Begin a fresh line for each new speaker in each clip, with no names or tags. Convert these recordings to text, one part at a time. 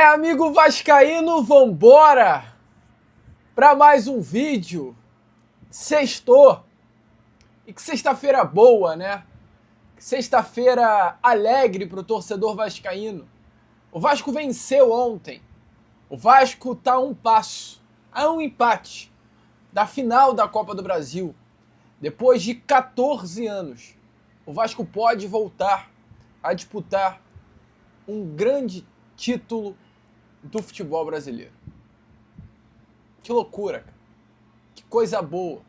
Amigo vascaíno, vambora para mais um vídeo. Sextou. E que sexta-feira boa, né? Sexta-feira alegre pro torcedor vascaíno. O Vasco venceu ontem. O Vasco tá a um passo, a um empate da final da Copa do Brasil. Depois de 14 anos, o Vasco pode voltar a disputar um grande título do futebol brasileiro. Que loucura, cara. Que coisa boa.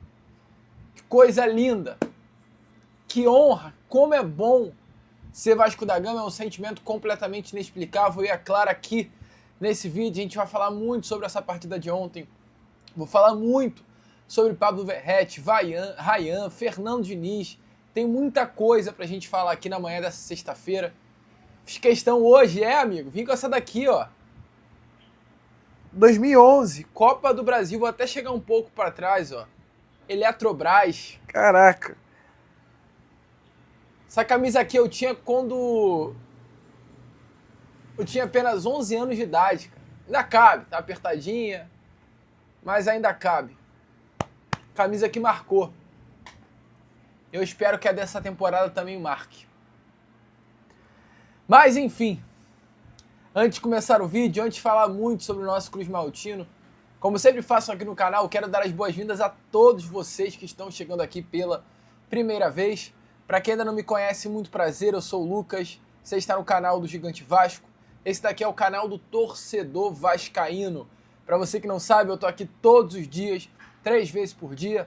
Que coisa linda. Que honra. Como é bom ser Vasco da Gama. É um sentimento completamente inexplicável. E é claro, aqui nesse vídeo a gente vai falar muito sobre essa partida de ontem. Vou falar muito sobre Pablo Verratti, Rayan, Fernando Diniz. Tem muita coisa pra gente falar aqui na manhã dessa sexta-feira. Fiz questão hoje, amigo, vim com essa daqui, ó. 2011, Copa do Brasil, vou até chegar um pouco para trás, ó. Eletrobras. Caraca. Essa camisa aqui eu tinha quando eu tinha apenas 11 anos de idade, cara. Ainda cabe, tá apertadinha, mas ainda cabe. Camisa que marcou. Eu espero que a dessa temporada também marque. Mas enfim, antes de começar o vídeo, antes de falar muito sobre o nosso Cruz Maltino, como sempre faço aqui no canal, quero dar as boas-vindas a todos vocês que estão chegando aqui pela primeira vez. Para quem ainda não me conhece, muito prazer, eu sou o Lucas, você está no canal do Gigante Vasco. Esse daqui é o canal do torcedor vascaíno. Para você que não sabe, eu tô aqui todos os dias, 3 vezes por dia,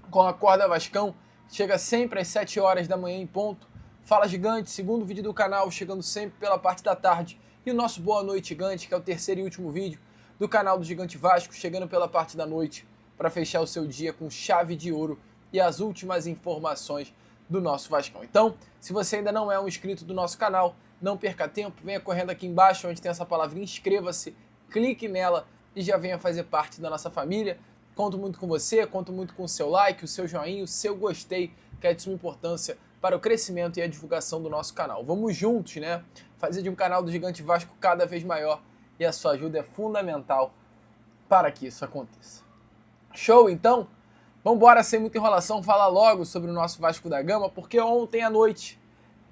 com a Corda Vascão. Chega sempre às 7 horas da manhã em ponto. Fala Gigante, segundo vídeo do canal, chegando sempre pela parte da tarde. E o nosso Boa Noite Gigante, que é o terceiro e último vídeo do canal do Gigante Vasco, chegando pela parte da noite para fechar o seu dia com chave de ouro e as últimas informações do nosso Vascão. Então, se você ainda não é um inscrito do nosso canal, não perca tempo, venha correndo aqui embaixo onde tem essa palavra inscreva-se, clique nela e já venha fazer parte da nossa família. Conto muito com você, conto muito com o seu like, o seu joinha, o seu gostei, que é de suma importância para o crescimento e a divulgação do nosso canal. Vamos juntos, né? Fazer de um canal do Gigante Vasco cada vez maior e a sua ajuda é fundamental para que isso aconteça. Show, então? Vamos embora, sem muita enrolação, falar logo sobre o nosso Vasco da Gama, porque ontem à noite,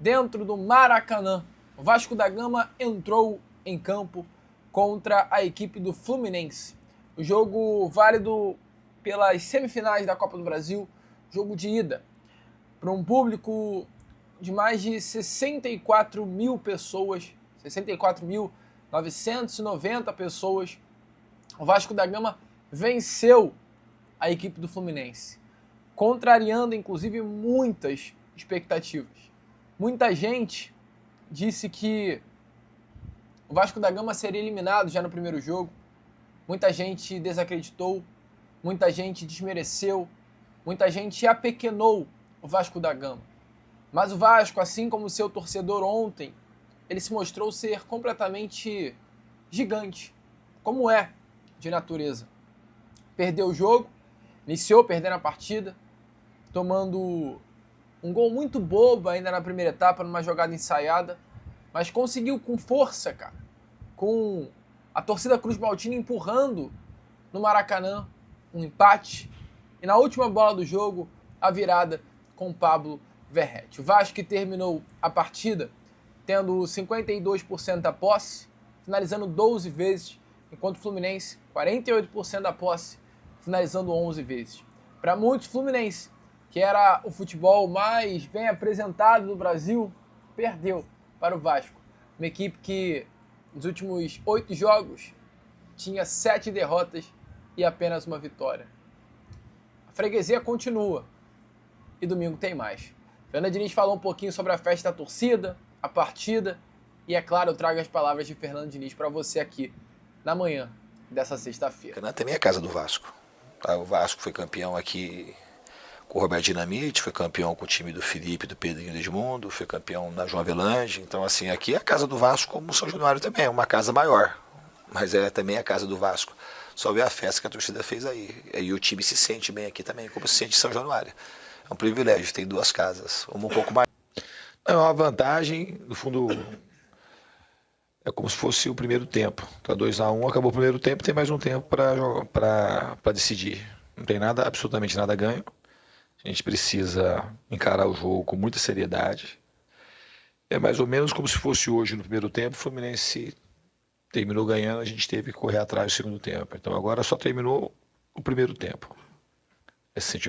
dentro do Maracanã, o Vasco da Gama entrou em campo contra a equipe do Fluminense. O jogo válido pelas semifinais da Copa do Brasil, jogo de ida. Para um público de mais de 64 mil pessoas, 64.990 pessoas, o Vasco da Gama venceu a equipe do Fluminense, contrariando inclusive muitas expectativas. Muita gente disse que o Vasco da Gama seria eliminado já no primeiro jogo, muita gente desacreditou, muita gente desmereceu, muita gente apequenou o Vasco da Gama. Mas o Vasco, assim como o seu torcedor ontem, ele se mostrou ser completamente gigante, como é de natureza. Perdeu o jogo, iniciou perdendo a partida, tomando um gol muito bobo ainda na primeira etapa, numa jogada ensaiada, mas conseguiu com força, cara, com a torcida Cruz Maltino empurrando no Maracanã, um empate, e na última bola do jogo, a virada com Pablo Verratti. O Vasco que terminou a partida tendo 52% da posse, finalizando 12 vezes, enquanto o Fluminense 48% da posse, finalizando 11 vezes. Para muitos, Fluminense, que era o futebol mais bem apresentado do Brasil, perdeu para o Vasco. Uma equipe que nos últimos 8 jogos tinha 7 derrotas e apenas uma vitória. A freguesia continua. E domingo tem mais. Fernando Diniz falou um pouquinho sobre a festa da torcida, a partida, e é claro, eu trago as palavras de Fernando Diniz para você aqui na manhã dessa sexta-feira.
Também é a casa do Vasco. Tá? O Vasco foi campeão aqui com o Roberto Dinamite, foi campeão com o time do Felipe, do Pedrinho Edmundo, foi campeão na João Avelange. Então, assim, aqui é a casa do Vasco, como o São Januário também, é uma casa maior, mas é também a casa do Vasco. Só ver a festa que a torcida fez aí. E o time se sente bem aqui também, como se sente em São Januário. É um privilégio, tem 2 casas, uma um pouco mais. É uma vantagem, no fundo, É como se fosse o primeiro tempo. Tá 2-1, acabou o primeiro tempo, tem mais um tempo para decidir. Não tem nada, absolutamente nada ganho. A gente precisa encarar o jogo com muita seriedade. É mais ou menos como se fosse hoje no primeiro tempo, o Fluminense terminou ganhando, a gente teve que correr atrás do segundo tempo. Então agora só terminou o primeiro tempo.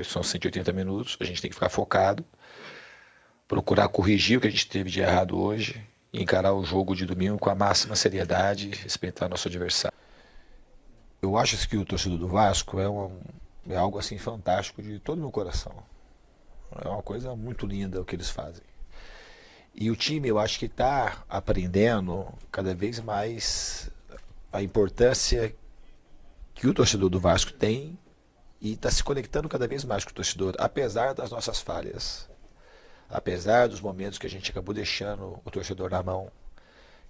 São 180 minutos, a gente tem que ficar focado, procurar corrigir o que a gente teve de errado hoje e encarar o jogo de domingo com a máxima seriedade, respeitar nosso adversário. Eu acho que o torcedor do Vasco é algo assim fantástico de todo o meu coração. É uma coisa muito linda o que eles fazem. E o time, eu acho que está aprendendo cada vez mais a importância que o torcedor do Vasco tem e está se conectando cada vez mais com o torcedor, apesar das nossas falhas, apesar dos momentos que a gente acabou deixando o torcedor na mão,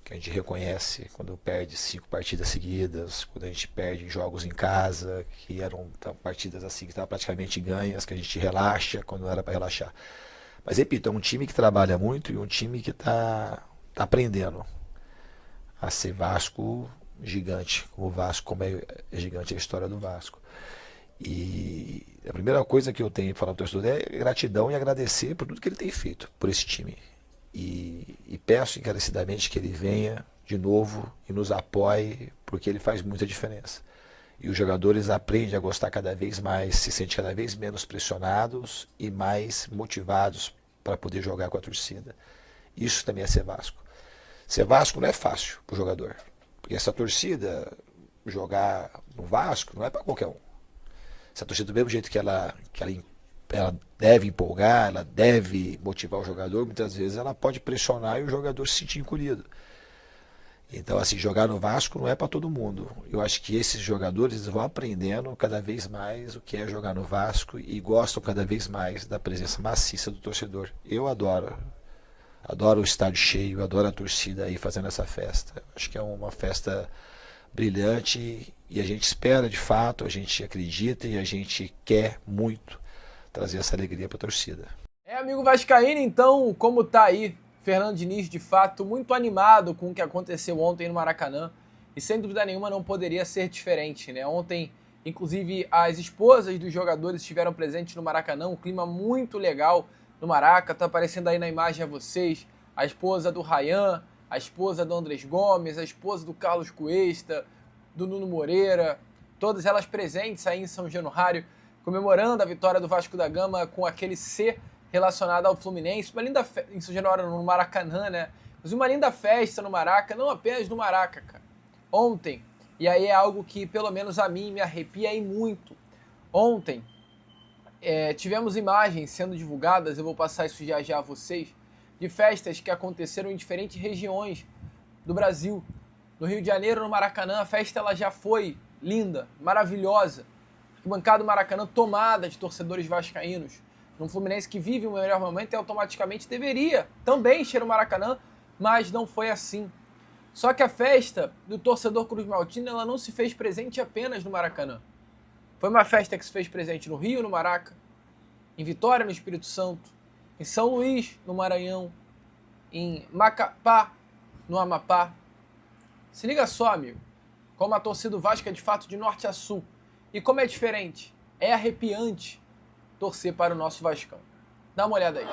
que a gente reconhece quando perde 5 partidas seguidas, quando a gente perde jogos em casa, que eram partidas assim que estavam praticamente ganhas, que a gente relaxa quando não era para relaxar. Mas repito, é um time que trabalha muito e um time que está aprendendo a ser Vasco gigante, como o Vasco, como é gigante a história do Vasco. E a primeira coisa que eu tenho para falar para o torcedor é gratidão e agradecer por tudo que ele tem feito por esse time. E peço encarecidamente que ele venha de novo e nos apoie, porque ele faz muita diferença. E os jogadores aprendem a gostar cada vez mais, se sentem cada vez menos pressionados e mais motivados para poder jogar com a torcida. Isso também é ser Vasco. Ser Vasco não é fácil para o jogador, porque essa torcida, jogar no Vasco, não é para qualquer um. Essa torcida, do mesmo jeito que ela deve empolgar, ela deve motivar o jogador, muitas vezes ela pode pressionar e o jogador se sentir encolhido. Então, assim, jogar no Vasco não é para todo mundo. Eu acho que esses jogadores vão aprendendo cada vez mais o que é jogar no Vasco e gostam cada vez mais da presença maciça do torcedor. Eu adoro o estádio cheio, adoro a torcida aí fazendo essa festa. Acho que é uma festa brilhante e a gente espera de fato, a gente acredita e a gente quer muito trazer essa alegria para a torcida.
Amigo vascaíno, então, como tá aí Fernando Diniz, de fato, muito animado com o que aconteceu ontem no Maracanã e sem dúvida nenhuma não poderia ser diferente, né? Ontem, inclusive, as esposas dos jogadores estiveram presentes no Maracanã, um clima muito legal no Maraca, tá aparecendo aí na imagem a vocês, a esposa do Ryan, a esposa do Andrés Gomes, a esposa do Carlos Cuesta, do Nuno Moreira, todas elas presentes aí em São Januário, comemorando a vitória do Vasco da Gama com aquele C relacionado ao Fluminense, uma linda festa, em São Januário, no Maracanã, né? Mas uma linda festa no Maraca, não apenas no Maraca, cara. Ontem, e aí é algo que pelo menos a mim me arrepia aí muito. Ontem, tivemos imagens sendo divulgadas, eu vou passar isso já já a vocês, de festas que aconteceram em diferentes regiões do Brasil. No Rio de Janeiro, no Maracanã, a festa ela já foi linda, maravilhosa. A arquibancada do Maracanã tomada de torcedores vascaínos. Um Fluminense que vive o melhor momento e automaticamente deveria também encher o Maracanã, mas não foi assim. Só que a festa do torcedor Cruz Maltino ela não se fez presente apenas no Maracanã. Foi uma festa que se fez presente no Rio, no Maraca, em Vitória, no Espírito Santo, em São Luís, no Maranhão, em Macapá, no Amapá. Se liga só, amigo, como a torcida do Vasco é de fato de norte a sul. E como é diferente, é arrepiante torcer para o nosso Vascão. Dá uma olhada aí.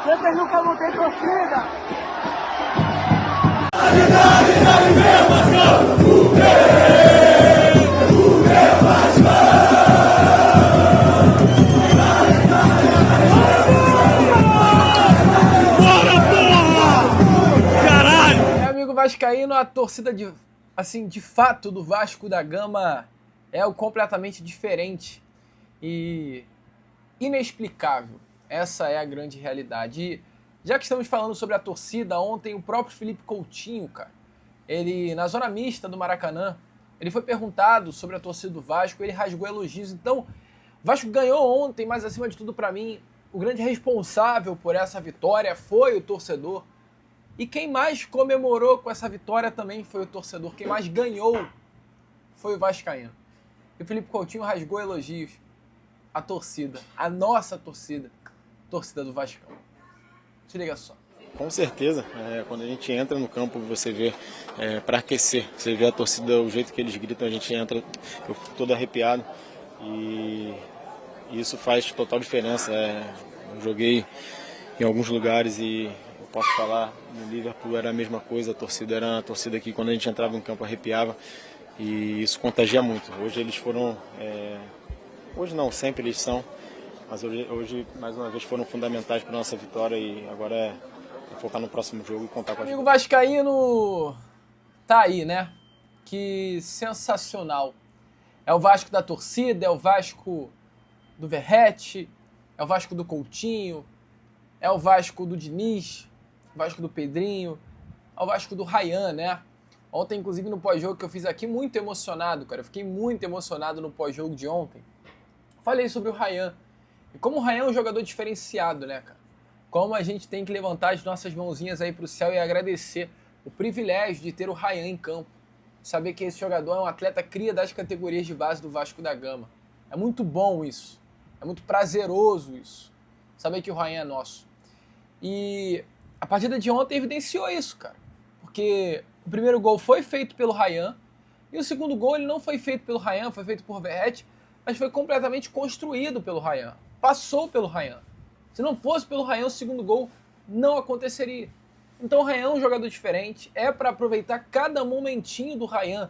Vocês nunca vão ter torcida!
Amigo vascaíno, a torcida de fato do Vasco da Gama é algo completamente diferente e inexplicável. Essa é a grande realidade. E já que estamos falando sobre a torcida, ontem o próprio Felipe Coutinho, cara, ele, na zona mista do Maracanã, ele foi perguntado sobre a torcida do Vasco, ele rasgou elogios. Então, o Vasco ganhou ontem, mas acima de tudo, para mim, o grande responsável por essa vitória foi o torcedor. E quem mais comemorou com essa vitória também foi o torcedor. Quem mais ganhou foi o vascaíno. E o Felipe Coutinho rasgou elogios à torcida, a nossa torcida, torcida do Vascão. Se liga só.
Com certeza, quando a gente entra no campo, você vê, para aquecer, você vê a torcida, o jeito que eles gritam, a gente entra, eu fico todo arrepiado e isso faz total diferença. Eu joguei em alguns lugares e eu posso falar, no Liverpool era a mesma coisa, a torcida era uma torcida que quando a gente entrava no campo arrepiava e isso contagia muito. Hoje eles foram, hoje não, sempre eles são, mas hoje mais uma vez foram fundamentais para a nossa vitória e agora é focar no próximo jogo e contar com a gente.
Amigo vascaíno tá aí, né? Que sensacional. É o Vasco da torcida, é o Vasco do Verratti, é o Vasco do Coutinho, é o Vasco do Diniz, o Vasco do Pedrinho, é o Vasco do Ryan, né? Ontem, inclusive, no pós-jogo que eu fiz aqui, muito emocionado, cara. Eu fiquei muito emocionado no pós-jogo de ontem. Falei sobre o Ryan. E como o Ryan é um jogador diferenciado, né, cara? Como a gente tem que levantar as nossas mãozinhas aí pro céu e agradecer o privilégio de ter o Ryan em campo. Saber que esse jogador é um atleta cria das categorias de base do Vasco da Gama. É muito bom isso. É muito prazeroso isso. Saber que o Ryan é nosso. E a partida de ontem evidenciou isso, cara. Porque o primeiro gol foi feito pelo Ryan e o segundo gol ele não foi feito pelo Ryan, foi feito por Verratti, mas foi completamente construído pelo Ryan. Passou pelo Ryan. Se não fosse pelo Ryan, o segundo gol não aconteceria. Então o Ryan é um jogador diferente, é para aproveitar cada momentinho do Ryan,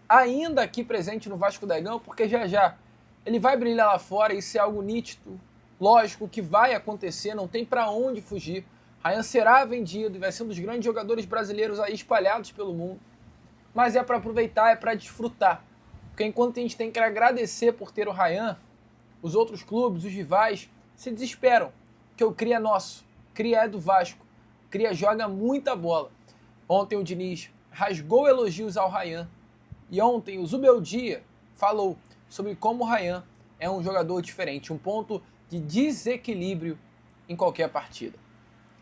ainda aqui presente no Vasco da Gama, porque já já ele vai brilhar lá fora, isso é algo nítido, lógico que vai acontecer, não tem para onde fugir. Ryan será vendido e vai ser um dos grandes jogadores brasileiros aí espalhados pelo mundo. Mas é para aproveitar, é para desfrutar. Porque enquanto a gente tem que agradecer por ter o Ryan, os outros clubes, os rivais, se desesperam. Que o Cria é nosso, Cria é do Vasco, Cria joga muita bola. Ontem o Diniz rasgou elogios ao Ryan e ontem o Zubeldia falou sobre como o Ryan é um jogador diferente, um ponto de desequilíbrio em qualquer partida.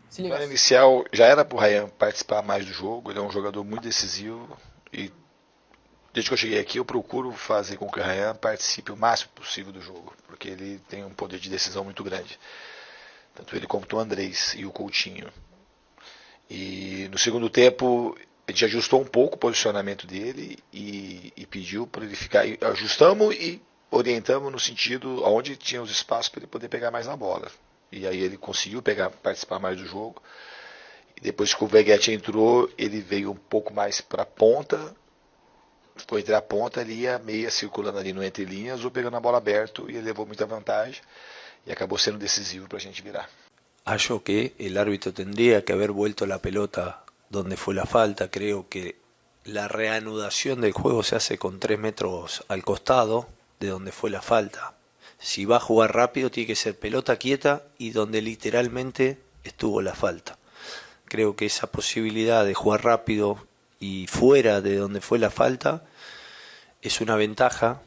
Se liga.
No inicial já era para o Ryan participar mais do jogo, ele é um jogador muito decisivo e desde que eu cheguei aqui eu procuro fazer com que o Ryan participe o máximo possível do jogo, porque ele tem um poder de decisão muito grande. Tanto ele como o Andrés e o Coutinho. E no segundo tempo, a gente ajustou um pouco o posicionamento dele e pediu para ele ficar. Ajustamos e orientamos no sentido onde tinha os espaços para ele poder pegar mais na bola. E aí ele conseguiu participar mais do jogo. E depois que o Verratti entrou, ele veio um pouco mais para a ponta. Ficou entre a ponta ali e a meia circulando ali no entre linhas ou pegando a bola aberta e ele levou muita vantagem. Y acabó siendo decisivo para a gente virar.
Hallo que el árbitro tendría que haber vuelto la pelota donde fue la falta. Creo que la reanudación del juego se hace con 3 metros al costado de donde fue la falta. Si va a jugar rápido tiene que ser pelota quieta y donde literalmente estuvo la falta. Creo que esa posibilidad de jugar rápido y fuera de donde fue la falta es una ventaja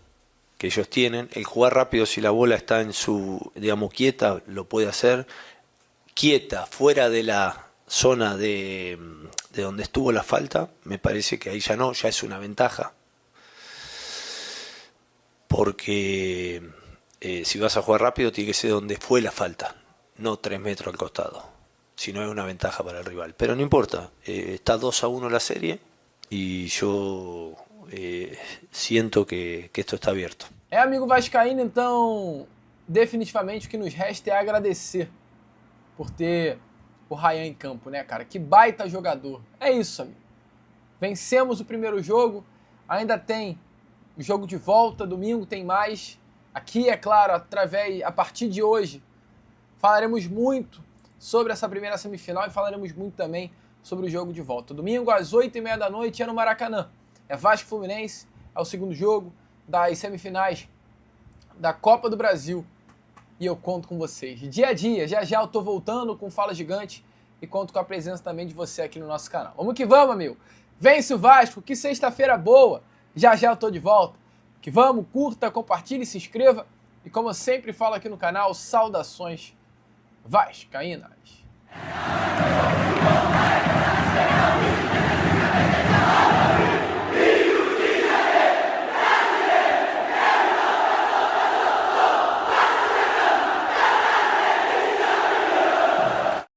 que ellos tienen. El jugar rápido, si la bola está en su, digamos, quieta, lo puede hacer. Quieta, fuera de la zona de donde estuvo la falta, me parece que ahí ya no, ya es una ventaja. Porque si vas a jugar rápido, tiene que ser donde fue la falta, no 3 metros al costado. Si no, es una ventaja para el rival. Pero no importa, está 2-1 la serie y yo siento que esto está aberto.
Amigo vascaíno, então definitivamente o que nos resta é agradecer por ter o Ryan em campo, né, cara? Que baita jogador. É isso, amigo. Vencemos o primeiro jogo, ainda tem o jogo de volta, domingo tem mais. Aqui, é claro, a partir de hoje, falaremos muito sobre essa primeira semifinal e falaremos muito também sobre o jogo de volta. Domingo às 8h30 da noite é no Maracanã. É Vasco Fluminense, é o segundo jogo. das semifinais da Copa do Brasil. E eu conto com vocês dia a dia. Já já eu tô voltando com Fala Gigante e conto com a presença também de você aqui no nosso canal. Vamos que vamos, amigo. Vence o Vasco, que sexta-feira boa. Já já eu tô de volta. Que vamos, curta, compartilhe, se inscreva. E como eu sempre falo aqui no canal, saudações vascaínas.